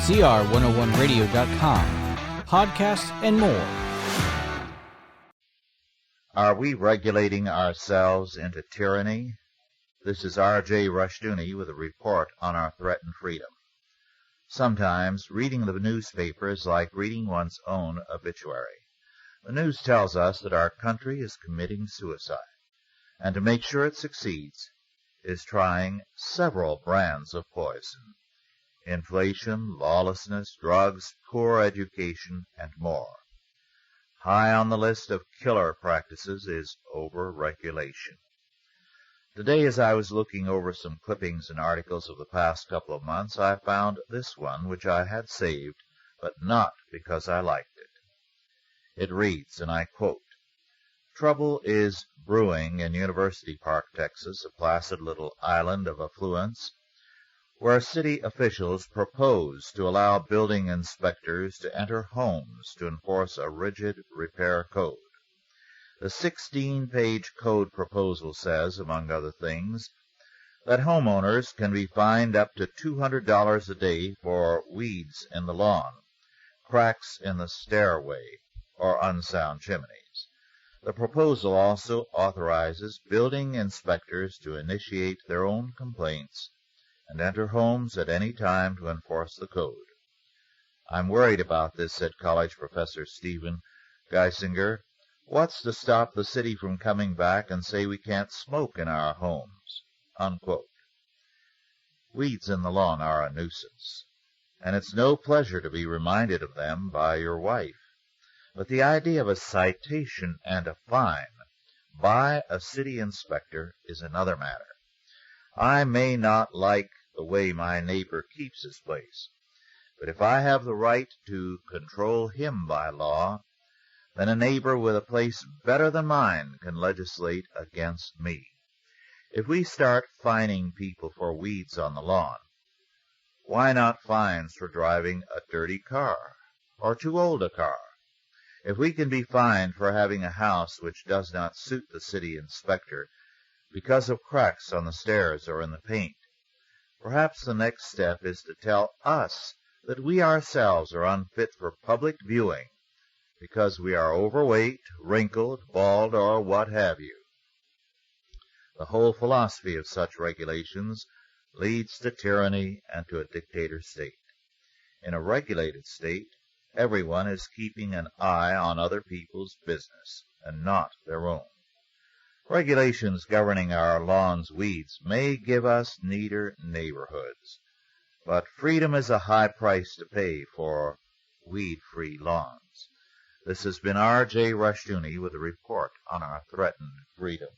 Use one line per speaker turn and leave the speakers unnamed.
CR101radio.com, podcasts, and more.
Are we regulating ourselves into tyranny? This is R.J. Rushdoony with a report on our threatened freedom. Sometimes reading the newspaper is like reading one's own obituary. The news tells us that our country is committing suicide, and to make sure it succeeds, is trying several brands of poison: inflation, lawlessness, drugs, poor education, and more. High on the list of killer practices is overregulation. Today, as I was looking over some clippings and articles of the past couple of months, I found this one, which I had saved, but not because I liked it. It reads, and I quote, "Trouble is brewing in University Park, Texas, a placid little island of affluence, where city officials propose to allow building inspectors to enter homes to enforce a rigid repair code. The 16-page code proposal says, among other things, that homeowners can be fined up to $200 a day for weeds in the lawn, cracks in the stairway, or unsound chimneys. The proposal also authorizes building inspectors to initiate their own complaints and enter homes at any time to enforce the code. I'm worried about this," said college professor Stephen Geisinger. "What's to stop the city from coming back and say we can't smoke in our homes?" Unquote. Weeds in the lawn are a nuisance, and it's no pleasure to be reminded of them by your wife. But the idea of a citation and a fine by a city inspector is another matter. I may not like the way my neighbor keeps his place, but if I have the right to control him by law, then a neighbor with a place better than mine can legislate against me. If we start fining people for weeds on the lawn, why not fines for driving a dirty car or too old a car? If we can be fined for having a house which does not suit the city inspector because of cracks on the stairs or in the paint, perhaps the next step is to tell us that we ourselves are unfit for public viewing because we are overweight, wrinkled, bald, or what have you. The whole philosophy of such regulations leads to tyranny and to a dictator state. In a regulated state, everyone is keeping an eye on other people's business and not their own. Regulations governing our lawns' weeds may give us neater neighborhoods, but freedom is a high price to pay for weed-free lawns. This has been R.J. Rushdoony with a report on our threatened freedom.